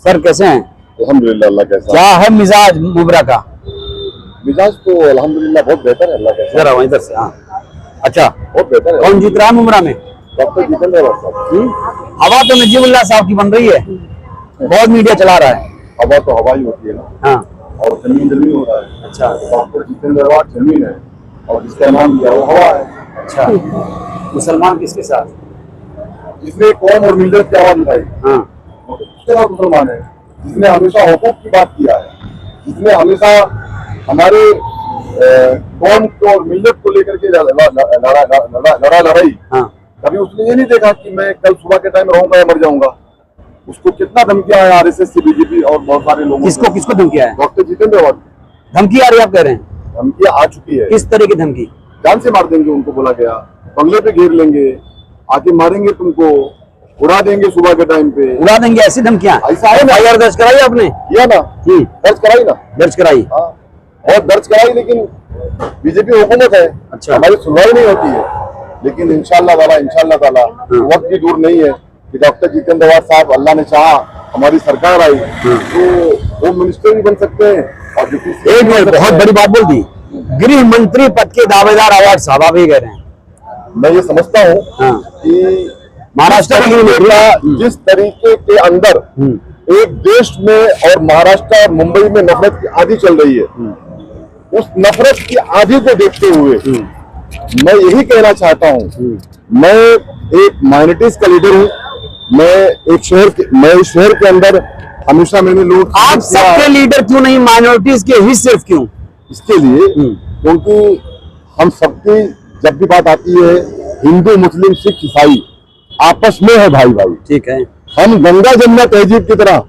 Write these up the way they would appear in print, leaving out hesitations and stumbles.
Sir कैसे हैं? अल्हम्दुलिल्लाह, अल्लाह कैसा क्या है मिजाज मुबरा का? मिजाज तो अल्हम्दुलिल्लाह बहुत बेहतर है, अल्लाह कैसा जरा इधर से। हाँ अच्छा, बहुत बेहतर है। कौन जीत रहा है मुबरा में? डॉक्टर जितेंद्र साहब। हवा तो नजीबुल्लाह साहब की बन रही है, बहुत मीडिया चला रहा है। हवा तो हवा ही होती है ना, हाँ और जमीन जमीन हो रहा है। अच्छा डॉक्टर जितेंद्र जमीन है और जिसका नाम दिया वो हवा है। अच्छा, मुसलमान किसके साथ? जिसने कौम और मिल्लत की आवाज उठाई हाँ उसके बाद मुसलमान है। जिसने हमेशा हुकूक की बात किया है, जिसने हमेशा हमारे कौम को और मिल्लत को लेकर के लड़ाई, हाँ कभी उसने ये नहीं देखा कि मैं कल सुबह के टाइम रहूंगा या मर जाऊंगा। उसको कितना धमकियां है आरएसएस से, बीजेपी और बहुत सारे लोगों किसको किसको धमकी है? डॉक्टर जितेंद्र धमकी आ रही है आप कह रहे हैं? धमकियां आ चुकी है। किस तरह की धमकी? जान से मार देंगे उनको, बोला गया बंगले पे घेर लेंगे, आके मारेंगे तुमको, उड़ा देंगे सुबह के टाइम पे, उड़ा देंगे, ऐसी धमकियां? ऐसा है ना। FIR दर्ज कराई आपने? किया ना, दर्ज कराई ना, दर्ज कराई। हाँ बहुत दर्ज कराई, लेकिन बीजेपी हुकूमत है, अच्छा। हमारी सुनवाई नहीं होती है। लेकिन इंशाल्लाह ताला वक्त भी दूर नहीं है कि डॉक्टर जितेंद्र साहब, अल्लाह ने चाहा हमारी सरकार आई तो होम मिनिस्टर भी बन सकते हैं। और जो एक मिनट, बहुत बड़ी बात बोल दी, गृह मंत्री पद के दावेदार अवार्ड साहब आप ही कह रहे हैं। मैं ये समझता हूँ हाँ। कि महाराष्ट्र जिस तरीके के अंदर एक देश में और महाराष्ट्र और मुंबई में नफरत की आंधी चल रही है, उस नफरत की आंधी को देखते हुए मैं यही कहना चाहता हूँ, मैं एक माइनॉरिटीज का लीडर हूँ, मैं इस शहर के अंदर हमेशा मैंने लोग, आप सबके लीडर क्यों नहीं, माइनॉरिटीज के ही सिर्फ क्यों? इसके लिए क्योंकि हम सबकी जब भी बात आती है, हिंदू मुस्लिम सिख ईसाई आपस में है भाई भाई। ठीक है, हम गंगा जमुना तहजीब की तरह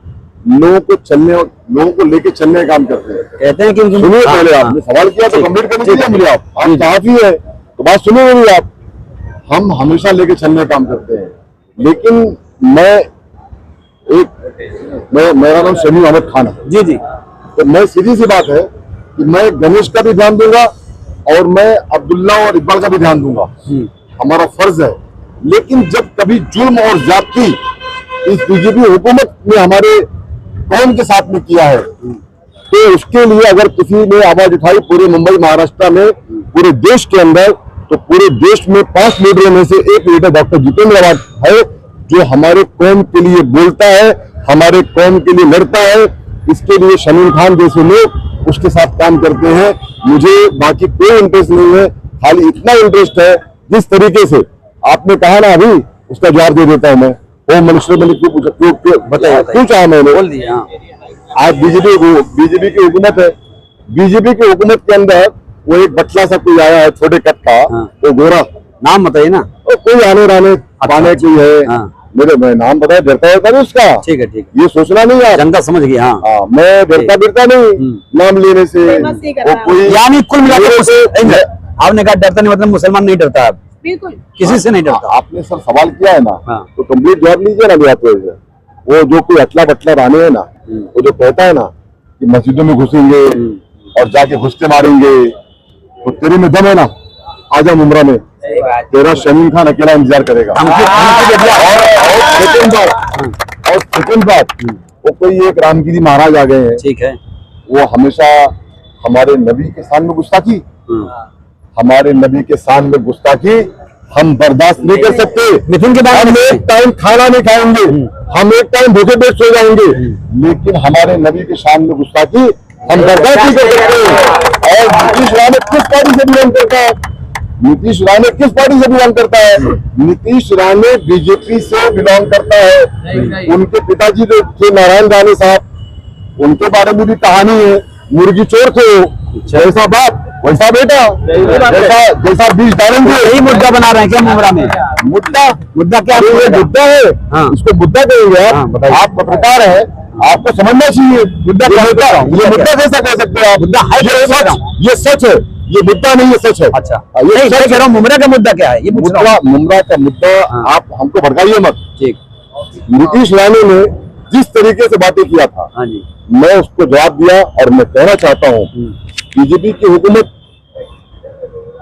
लोगों को लेके चलने का काम करते हैं। कहते हैं कि सुनिए, पहले आपने सवाल किया तो कंप्लीट करने दीजिए मुझे। आप काफी है तो बात सुनिए मेरी आप। हम हमेशा लेके चलने का काम करते हैं, लेकिन मेरा नाम शमीम अहमद खान है जी जी, तो मैं सीधी सी बात है कि मैं गणेश का भी ध्यान दूंगा और मैं अब्दुल्ला और इकबाल का भी ध्यान दूंगा, हमारा फर्ज है। लेकिन जब कभी जुल्म और ज्यादती इस बीजेपी हुकूमत ने हमारे कौम के साथ में किया है, तो उसके लिए अगर किसी ने आवाज उठाई पूरे मुंबई महाराष्ट्र में, पूरे देश के अंदर, तो पूरे देश में 5 लीडरों में से एक लीडर डॉक्टर जितेंद्र है, जो हमारे कौम के लिए बोलता है, हमारे कौम के लिए लड़ता है। इसके लिए शमीम खान जैसे लोग उसके साथ काम करते हैं। मुझे बाकी कोई इंटरेस्ट नहीं है, खाली इतना इंटरेस्ट है जिस तरीके से आपने कहा ना, अभी उसका जवाब दे देता हूं मैं। होम मिनिस्टर मैंने क्यों पूछा, क्यों चाहा मैंने, बोल दिया। आज बीजेपी की हुकूमत है, बीजेपी की हुकूमत के अंदर वो एक बटला सा कोई आया है छोटे कद का, वो गोरा, नाम बताइए ना। कोई आने राने पाने की है, मैं नाम बताया, डरता है उसका। ठीक है, ये सोचना नहीं है, जनता समझ गई। हाँ मैं डरता नहीं नाम लेने से। कोई यानी कुल मिलाकर आपने कहा डरता नहीं, मतलब मुसलमान नहीं डरता है, बिल्कुल किसी से नहीं डरता। आपने सर सवाल किया है ना, हाँ। तो कंप्लीट जवाब लीजिए ना भैया। वो जो कोई अटला बटला राने है ना, वो जो कहता है ना कि मस्जिदों में घुसेंगे और जाके घुसते मारेंगे, तो तेरे में दम है ना, आजा मुमरा में, तेरा शमीम खान अकेला इंतजार करेगा। और सेकंड बात, वो कोई एक रामगिरी महाराज आ गए हैं, ठीक है, वो हमेशा हमारे नबी के सामने गुस्ताखी, हमारे नबी के सामने गुस्ताखी हम बर्दाश्त नहीं कर सकते। मिथुन के बाद हम एक टाइम खाना नहीं खाएंगे, हम एक टाइम भूखे पेट सो जाएंगे, लेकिन हमारे नबी के सामने गुस्ताखी हम बर्दाश्त नहीं कर सकते। और नीतीश राणे किस पार्टी से बिलोंग करता है? नीतीश राणे किस पार्टी से बिलोंग करता है? नीतीश राणे बीजेपी से बिलोंग करता है। उनके पिताजी जो थे नारायण राणे साहब, उनके बारे में भी कहानी है, मुर्गी चोर थे, जैसा बाप वैसा बेटा, जैसा बीज डालेंगे। यही मुद्दा बना रहे हैं क्या मुमरा में? मुद्दा क्या है? मुद्दा है, इसको मुद्दा कहेंगे आप। आप पत्रकार है, आपको समझना चाहिए मुद्दा क्या होता है। ये मुद्दा कैसा कह सकते हैं आप? मुद्दा है, ये सच है, ये मुद्दा नहीं है, सच है। अच्छा, ये कह रहा हूँ मुमरा का मुद्दा क्या है, ये मुमरा का मुद्दा आप हमको भड़काइए मत। ठीक, नीतीश राणे ने जिस तरीके से बातें किया था, मैं उसको जवाब दिया। और मैं कहना चाहता हूँ बीजेपी की हुकूमत,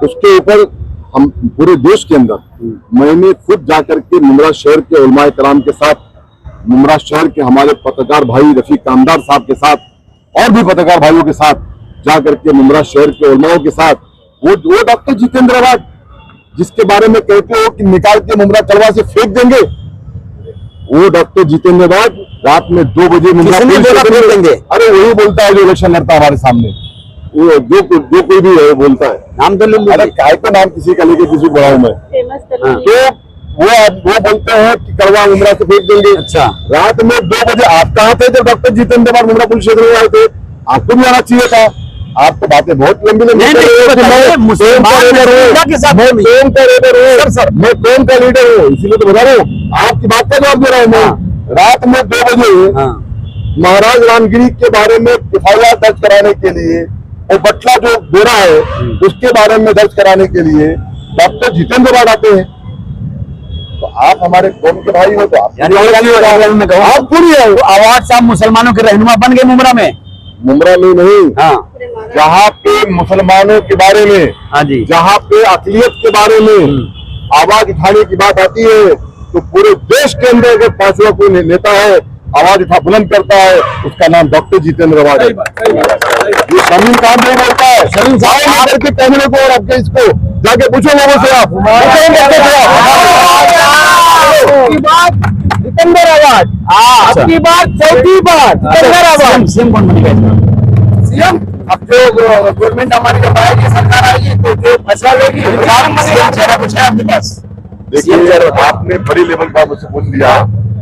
उसके ऊपर हम पूरे देश के अंदर, मैंने खुद जाकर के मुमरा शहर के उलमाए कराम के साथ मुमरा शहर के हमारे पत्रकार भाई रफीक कामदार साहब के साथ और भी पत्रकार भाइयों के साथ जाकर के मुमरा शहर के उलमाओं के साथ वो डॉक्टर जितेंद्र अवार्ड जिसके बारे में कहते हो कि निकाल के मुमरा तलवा से फेंक देंगे, वो डॉक्टर जितेंद्र अवार्ड रात में 2 बजे मुमरा फेंक देंगे। अरे वही बोलता है जो इलेक्शन लड़ता है हमारे सामने, वो जो कोई भी है वो बोलता है। नाम तो ले, अरे काय का नाम किसी का लेके किसी को बढ़ाऊं मैं, तो वो बोलते हैं कि करवा उमरा से फेंक देंगे। अच्छा, रात में 2 बजे आप कहाँ थे जब डॉक्टर जितेंद्र अवार्ड उमरा पुलिस क्षेत्र में आए थे? आपको भी आना चाहिए था। आप तो बातें बहुत लंबी लंबी, मैं प्रेम का लीडर हूँ, इसीलिए तो बता रहा हूँ, आपकी बात का जवाब दे रहा हूँ मैं। रात में 2 बजे महाराज रामगिरी के बारे में एफआईआर दर्ज कराने के लिए और बटला जो गोरा है उसके बारे में दर्ज कराने के लिए डॉक्टर जितेंद्र अवार्ड आते हैं। तो आप हमारे कौम के भाई हो, तो आप पूरी है। अवार्ड साहब मुसलमानों के रहनुमा बन गए मुमरा में नहीं, हाँ, जहाँ पे मुसलमानों के बारे में, हाँ जी, जहाँ पे अक़लियत के बारे में आवाज उठाने की बात आती है तो पूरे देश के अंदर अगर 5वां कोई नेता है आवाज उठा बुलंद करता है, उसका नाम डॉक्टर जितेंद्र अवार्ड है। ये शमीम काम नहीं बोलता है, शमीम साहब के कैमरे को और आपके इसको जाके पूछो लोगों से, आप जितेंद्र अवार्ड, आपकी बात चौथी बात जितेंद्र अवार्ड। सीएम कौन बनेगा? सीएम अब जो गवर्नमेंट हमारी जब आएगी, सरकार आएगी तो जो फैसला लेगी कुछ है आपके पास? देखिए, आपने बड़ी लेवल का मुझसे पूछ लिया।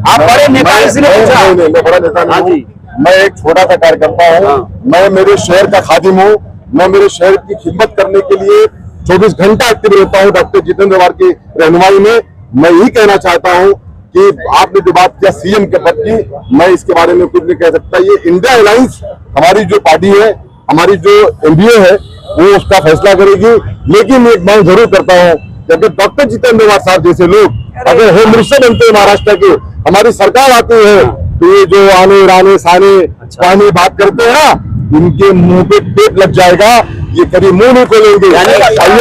आप बड़े नेता इसलिए पूछा? मैं बड़ा नेता नहीं हूँ, मैं एक छोटा सा कार्यकर्ता हूँ। मैं मेरे शहर का खादिम हूँ, मैं मेरे शहर की खिदमत करने के लिए 24 घंटा एक्टिव रहता हूँ डॉक्टर जितेंद्र अवार्ड की रहनुमाई में। मैं यही कहना चाहता हूँ कि आपने जो बात किया सीएम के पद की, मैं इसके बारे में कुछ नहीं कह सकता। ये इंडिया अलायंस हमारी जो पार्टी है, हमारी जो एमबीए है, वो उसका फैसला करेगी। लेकिन एक बात जरूर करता हूँ कि अगर डॉक्टर जितेंद्र अवार्ड साहब जैसे लोग अगर होम मिनिस्टर बनते हैं महाराष्ट्र के, हमारी सरकार आती है, तो ये जो आने राने साने पानी बात करते हैं ना, इनके मुंह पे टेप लग जाएगा, ये कभी मुंह नहीं खोलेंगे। ये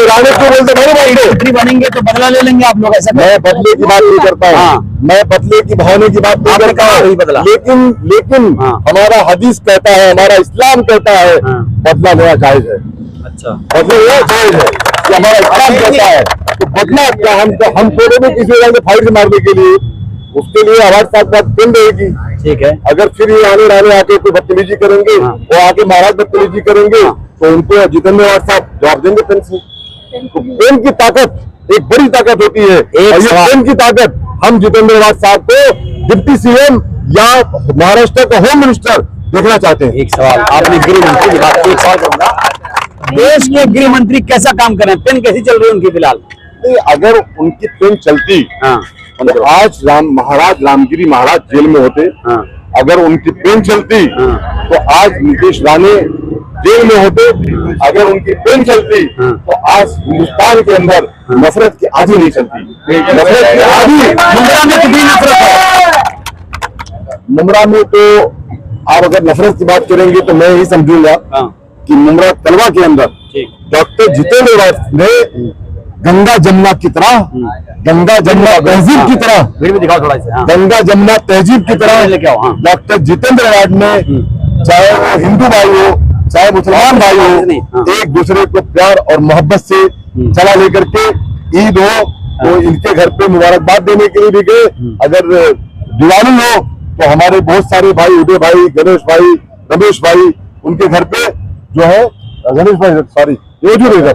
राणे को बोलते नहीं बनेंगे तो बदला ले लेंगे आप लोग, ऐसा? मैं बदले की बात नहीं करता हूँ, मैं बदले की भावने की बात नहीं करता हूँ, लेकिन हमारा हदीस कहता है, हमारा इस्लाम कहता है बदला लेना जायज है। अच्छा, बदला लेना जायज है, कि हमारा इस्लाम कहता है। तो बदला क्या, हम थोड़े में किसी जाएंगे फाइट मारने के लिए, उसके लिए हमारे साथ बात बन रहेगी। ठीक है, अगर फिर ये आने राने आके कोई बदतमीजी करेंगे और आके महाराज बदतमीजी करेंगे तो उनको जितेंद्र अवार्ड साहब जवाब देंगे पेन से। तो पेन की ताकत एक बड़ी ताकत होती है, पेन की ताकत हम जितेंद्र अवार्ड साहब को डिप्टी सीएम या महाराष्ट्र का होम मिनिस्टर देखना चाहते हैं। एक सवाल, आपने गृह मंत्री की बात की, एक सवाल करूंगा, देश के गृह मंत्री कैसा काम कर रहे हैं? पेन कैसी चल रही है उनकी फिलहाल? अगर उनकी पेन चलती तो आज महाराज रामगिरी महाराज जेल में होते। अगर उनकी पेन चलती तो आज नीतीश राणे जेल में होते। अगर उनकी पेन चलती तो आज हिंदुस्तान के अंदर नफरत की आधी नहीं चलती। नफरत की आधी मुमरा में कितनी नफरत है? मुमरा में तो आप अगर नफरत की बात करेंगे तो मैं यही समझूंगा कि मुमरा तलवा के अंदर डॉक्टर जितेंद्र अवार्ड ने गंगा जमुना की तरह, गंगा जमुना तहजीब की तरह, दिखाओ थोड़ा इसे, गंगा जमुना तहजीब की तरह डॉक्टर जितेंद्र अवार्ड ने, चाहे वो हिंदू भाई हो चाहे मुसलमान भाई हो, एक दूसरे को प्यार और मोहब्बत से चला लेकर के ईद हो तो इनके घर पे मुबारकबाद देने के लिए भी गए। अगर दिवाली हो तो हमारे बहुत सारे भाई, उदय भाई, गणेश भाई, रमेश भाई, उनके घर पे जो है गणेश भाई, सॉरी,